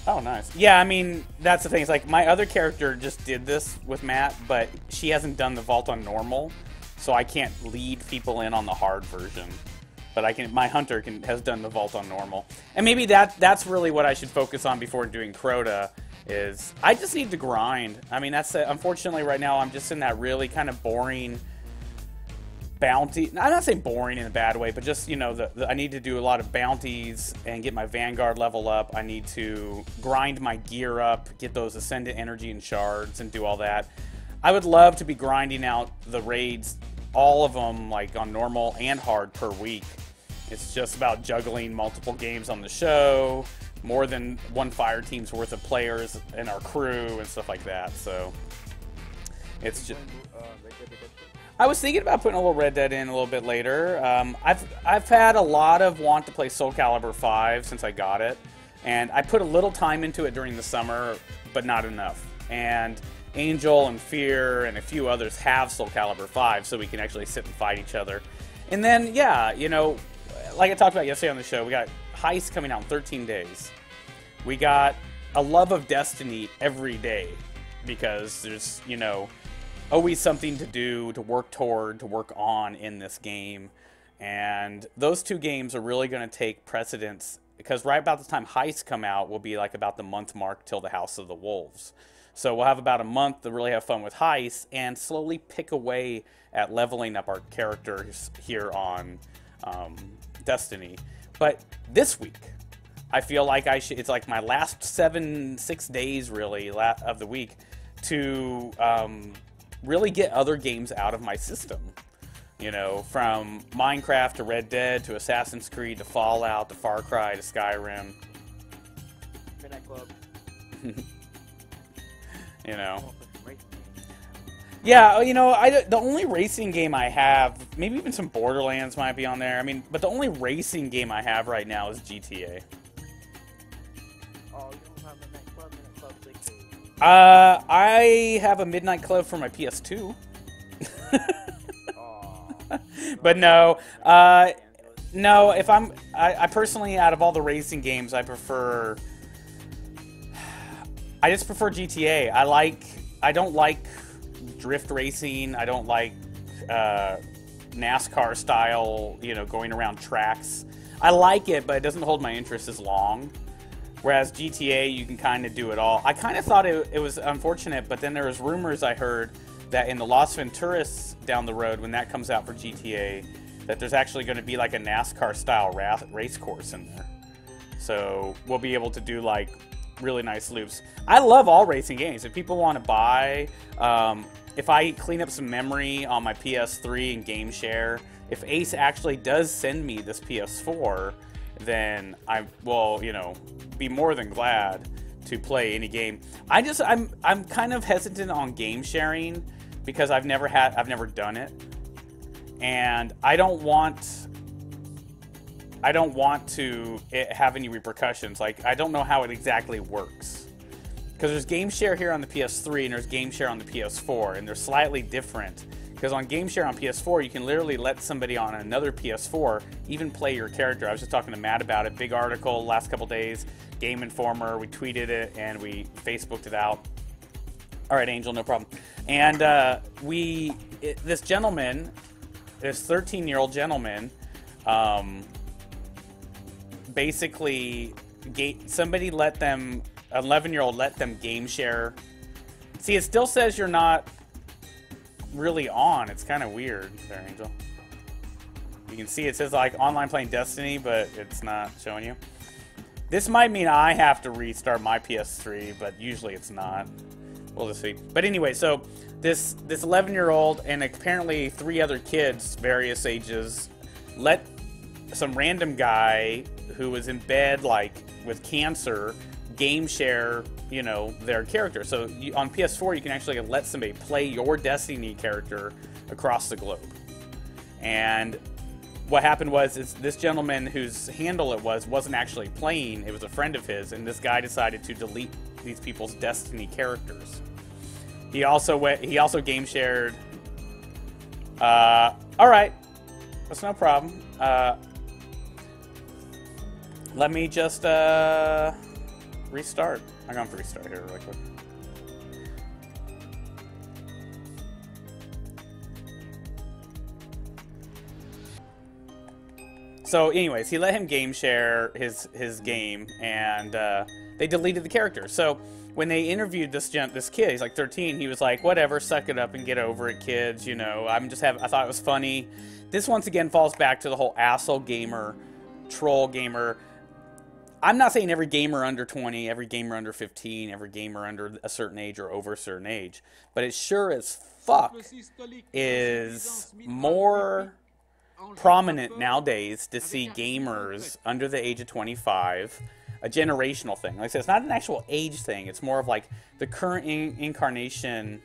Oh, nice. Yeah, I mean, that's the thing. It's like my other character just did this with Matt, but she hasn't done the vault on normal, so I can't lead people in on the hard version. But I can. My hunter has done the vault on normal, and maybe that's really what I should focus on before doing Crota. Is I just need to grind. I mean, that's unfortunately right now I'm just in that really kind of boring bounty. I'm not saying boring in a bad way, but just, you know, I need to do a lot of bounties and get my Vanguard level up. I need to grind my gear up, get those Ascendant Energy and Shards, and do all that. I would love to be grinding out the raids, all of them, like on normal and hard per week. It's just about juggling multiple games on the show, more than one fire team's worth of players in our crew and stuff like that. So it's just. I was thinking about putting a little Red Dead in a little bit later. I've had a lot of want to play Soul Calibur 5 since I got it, and I put a little time into it during the summer, but not enough. And Angel and Fear and a few others have Soul Calibur 5, so we can actually sit and fight each other. And then, yeah, you know, like I talked about yesterday on the show, we got Heist coming out in 13 days. We got a love of Destiny every day, because there's, you know, always something to do, to work toward, to work on in this game. And those two games are really going to take precedence, because right about the time Heist come out will be like about the month mark till the House of the Wolves. So we'll have about a month to really have fun with Heist and slowly pick away at leveling up our characters here on Destiny. But this week, I feel like it's like my last 6 days really of the week to really get other games out of my system. You know, from Minecraft to Red Dead to Assassin's Creed to Fallout to Far Cry to Skyrim. Midnight Club. You know. Yeah, you know, the only racing game I have, maybe even some Borderlands might be on there. I mean, but the only racing game I have right now is GTA. Oh, you don't have Midnight Club? Midnight Club 6. I have a Midnight Club for my PS2. But no, no. If I personally, out of all the racing games, I just prefer GTA. I don't like drift racing. I don't like NASCAR style, you know, going around tracks. I like it, but it doesn't hold my interest as long. Whereas GTA, you can kind of do it all. I kind of thought it was unfortunate, but then there was rumors I heard that in the Las Venturas down the road, when that comes out for GTA, that there's actually going to be like a NASCAR-style race course in there. So we'll be able to do like really nice loops. I love all racing games. If people want to buy, if I clean up some memory on my PS3 and game share, if Ace actually does send me this PS4, then I will, you know, be more than glad to play any game. I'm kind of hesitant on game sharing because I've never done it, and I don't want to have any repercussions. Like, I don't know how it exactly works, because there's game share here on the PS3 and there's game share on the PS4, and they're slightly different. Because on game share on PS4, you can literally let somebody on another PS4 even play your character. I was just talking to Matt about it. Big article last couple days. Game Informer. We tweeted it and we Facebooked it out. All right, Angel, no problem. And this gentleman, this 13-year-old gentleman, basically somebody let them, an 11-year-old let them game share. See, it still says you're not really on. It's kind of weird there, Angel. You can see it says like online playing Destiny, but it's not showing you. This might mean I have to restart my PS3, but usually it's not. We'll just see. But anyway, so this 11-year-old and apparently 3 other kids, various ages, let some random guy who was in bed like with cancer game share, you know, their character. So on PS4, you can actually let somebody play your Destiny character across the globe. And what happened was this gentleman whose handle it wasn't actually playing. It was a friend of his, and this guy decided to delete these people's Destiny characters. He also game shared. All right, that's no problem. Let me just restart. I'm going to restart here really quick. So, anyways, he let him game share his game, and they deleted the character. So, when they interviewed this kid, he's like 13. He was like, "Whatever, suck it up and get over it, kids. You know, I thought it was funny." This once again falls back to the whole asshole gamer, troll gamer. I'm not saying every gamer under 20, every gamer under 15, every gamer under a certain age or over a certain age, but it sure as fuck is more prominent nowadays to see gamers under the age of 25, a generational thing. Like I said, it's not an actual age thing. It's more of like the current incarnation.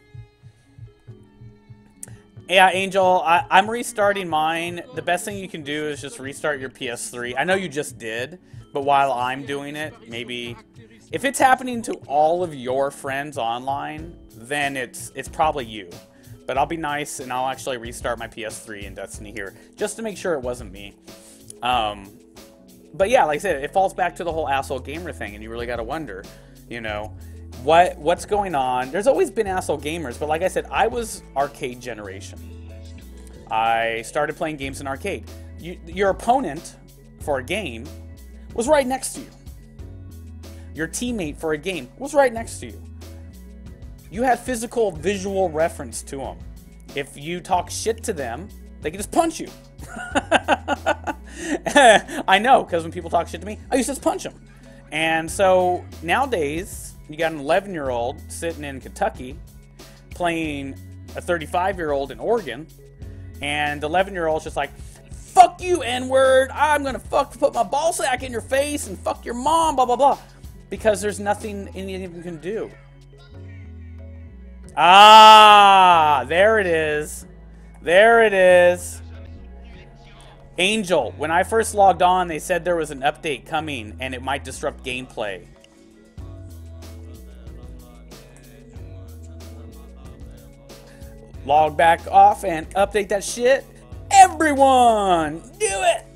Yeah, Angel, I'm restarting mine. The best thing you can do is just restart your PS3. I know you just did, but while I'm doing it, maybe if it's happening to all of your friends online, then it's probably you. But I'll be nice, and I'll actually restart my PS3 in Destiny here, just to make sure it wasn't me. But yeah, like I said, it falls back to the whole asshole gamer thing, and you really got to wonder, you know, what's going on. There's always been asshole gamers, but like I said, I was arcade generation. I started playing games in arcade. Your opponent for a game was right next to you. Your teammate for a game was right next to you. You had physical, visual reference to them. If you talk shit to them, they can just punch you. I know, because when people talk shit to me, I used to just punch them. And so nowadays, you got an 11-year-old sitting in Kentucky playing a 35-year-old in Oregon, and the 11-year-old's just like, "Fuck you, N-word. I'm gonna put my ball sack in your face and fuck your mom, blah, blah, blah." Because there's nothing any of them can do. Ah, there it is. There it is. Angel, when I first logged on, they said there was an update coming and it might disrupt gameplay. Log back off and update that shit. Everyone, do it.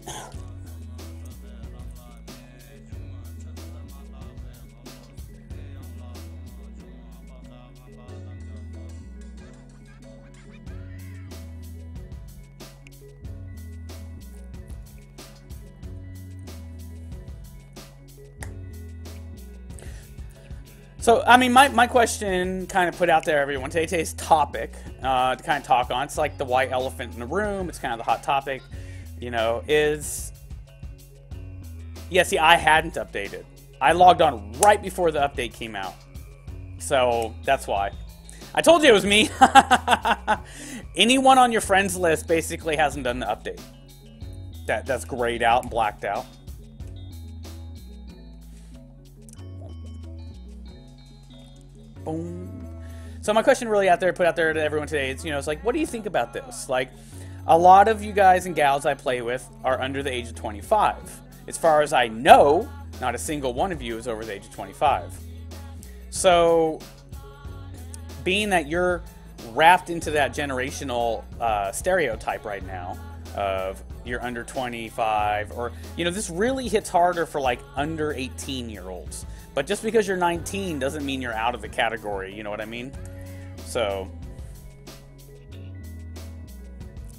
So, I mean, my question kind of put out there, everyone. Today's topic to kind of talk on, it's like the white elephant in the room. It's kind of the hot topic, you know, is... Yeah, see, I hadn't updated. I logged on right before the update came out. So, that's why. I told you it was me. Anyone on your friends list basically hasn't done the update. That's grayed out and blacked out. Boom. So my question really put out there to everyone today is, you know, it's like, what do you think about this? Like, a lot of you guys and gals I play with are under the age of 25. As far as I know, not a single one of you is over the age of 25. So, being that you're wrapped into that generational stereotype right now of you're under 25, or, you know, this really hits harder for like under 18-year-olds. But just because you're 19 doesn't mean you're out of the category, you know what I mean? So,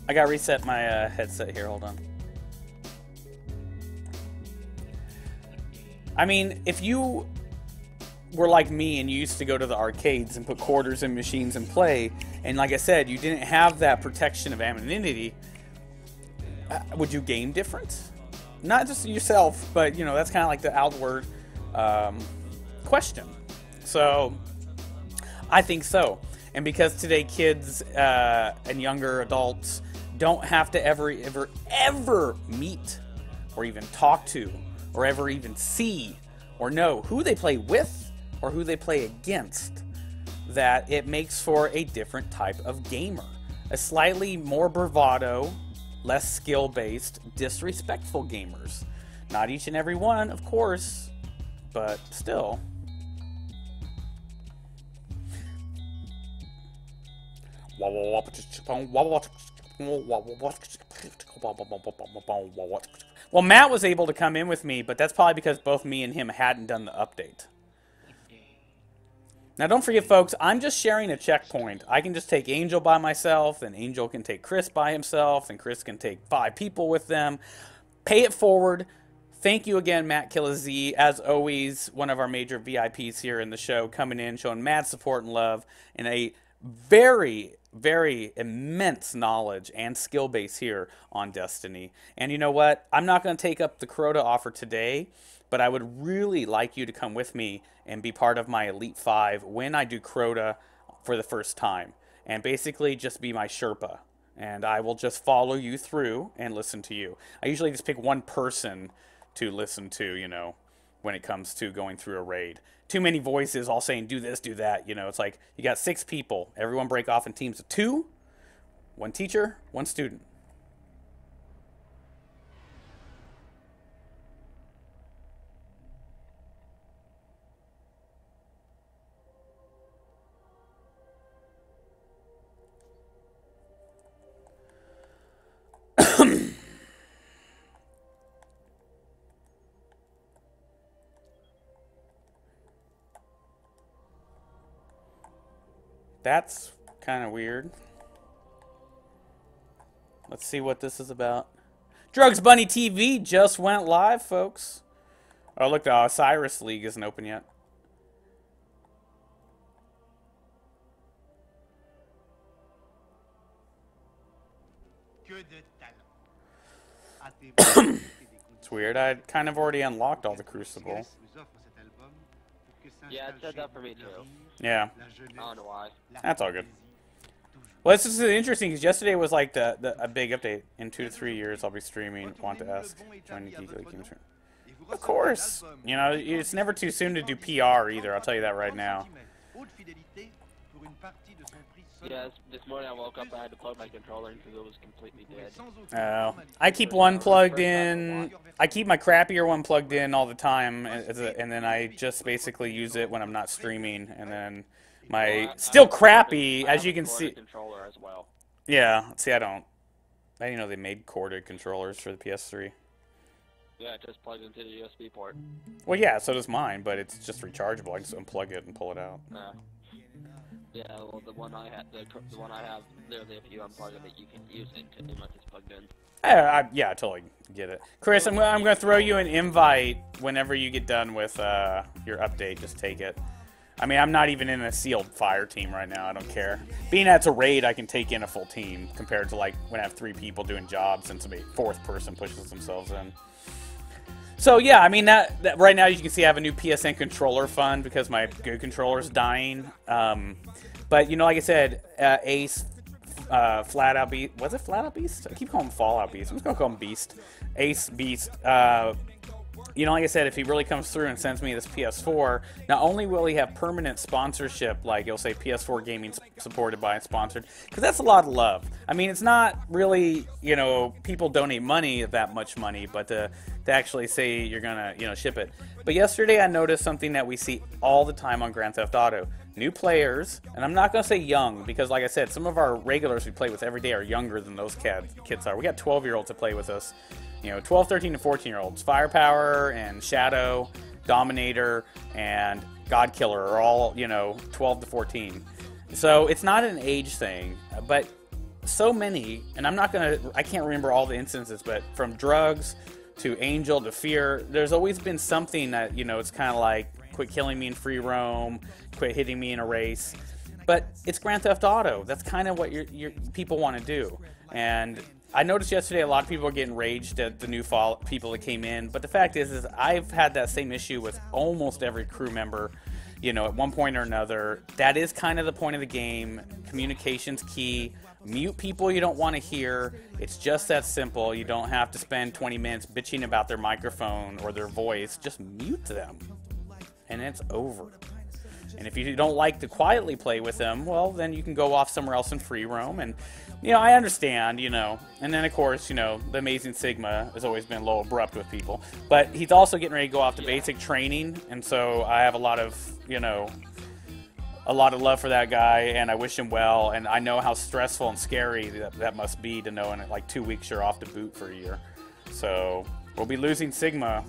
I gotta reset my headset here, hold on. I mean, if you were like me and you used to go to the arcades and put quarters in machines and play, and like I said, you didn't have that protection of anonymity, would you game different? Not just yourself, but, you know, that's kind of like the outward question. So, I think so. And because today kids and younger adults don't have to ever meet or even talk to or ever even see or know who they play with or who they play against, that it makes for a different type of gamer. A slightly more bravado, less skill-based, disrespectful gamers. Not each and every one, of course, but still. Well, Matt was able to come in with me, but that's probably because both me and him hadn't done the update. Now, don't forget, folks, I'm just sharing a checkpoint. I can just take Angel by myself, and Angel can take Chris by himself, and Chris can take 5 people with them. Pay it forward. Thank you again, Matt Killaz, as always, one of our major VIPs here in the show, coming in, showing mad support and love, and a very, very immense knowledge and skill base here on Destiny. And you know what? I'm not going to take up the Crota offer today, but I would really like you to come with me and be part of my Elite 5 when I do Crota for the first time. And basically just be my Sherpa. And I will just follow you through and listen to you. I usually just pick one person to listen to, you know, when it comes to going through a raid. Too many voices all saying, do this, do that. You know, it's like you got 6 people. Everyone break off in teams of 2. 1 teacher, 1 student. That's kind of weird. Let's see what this is about. Drugs Bunny TV just went live, folks. Oh, look, the Osiris League isn't open yet. It's weird. I kind of already unlocked all the Crucible. Yeah, it said that for me too. Yeah. I don't know why. That's all good. Well, this is interesting because yesterday was like a big update. In 2 to 3 years, I'll be streaming. Want to ask? Join the Geek League Games. Of course. You know, it's never too soon to do PR either. I'll tell you that right now. Yeah, this morning I woke up, I had to plug my controller in because it was completely dead. Oh, I keep one plugged in. I keep my crappier one plugged in all the time, and then I just basically use it when I'm not streaming. And then my still crappy, as you can see. Controller as well. Yeah, see, I didn't know they made corded controllers for the PS3. Yeah, it just plugs into the USB port. Well, yeah, so does mine, but it's just rechargeable. I just unplug it and pull it out. Yeah, well, the one I have, literally, if you unplug it, you can use it unless it's plugged in. Yeah, I totally get it. Chris, I'm going to throw you an invite whenever you get done with your update. Just take it. I mean, I'm not even in a sealed fire team right now. I don't care. Being that it's a raid, I can take in a full team compared to like when I have 3 people doing jobs and somebody 4th person pushes themselves in. So yeah, I mean that right now you can see I have a new PSN controller fund because my good controller is dying. But you know, like I said, Ace, Flat Out Beast. Was it Flat Out Beast? I keep calling him Fallout Beast. I'm just gonna call him Beast. Ace Beast. You know, like I said, if he really comes through and sends me this PS4, not only will he have permanent sponsorship, like he'll say PS4 gaming supported by and sponsored, because that's a lot of love. I mean, it's not really, you know, people donate money, that much money, but to actually say you're gonna, you know, ship it. But yesterday I noticed something that we see all the time on Grand Theft Auto. New players, and I'm not gonna say young, because like I said, some of our regulars we play with every day are younger than those kids are. We got 12-year-olds that play with us. You know, 12, 13, and 14-year-olds. Firepower and Shadow, Dominator, and Godkiller are all, you know, 12 to 14. So it's not an age thing, but so many, and I can't remember all the instances, but from drugs to Angel to Fear, there's always been something that, you know, it's kind of like, quit killing me in free roam, quit hitting me in a race. But it's Grand Theft Auto. That's kind of what your people want to do. And I noticed yesterday a lot of people are getting raged at the new people that came in, but the fact is I've had that same issue with almost every crew member, you know, at one point or another. That is kind of the point of the game. Communication's key. Mute people you don't want to hear. It's just that simple. You don't have to spend 20 minutes bitching about their microphone or their voice. Just mute them, and it's over. And if you don't like to quietly play with them, well, then you can go off somewhere else in free roam. And, you know, I understand, you know. And then, of course, you know, the amazing Sigma has always been low abrupt with people. But he's also getting ready to go off to basic training. And so I have a lot of, you know, a lot of love for that guy. And I wish him well. And I know how stressful and scary that must be to know in like 2 weeks you're off to boot for a year. So we'll be losing Sigma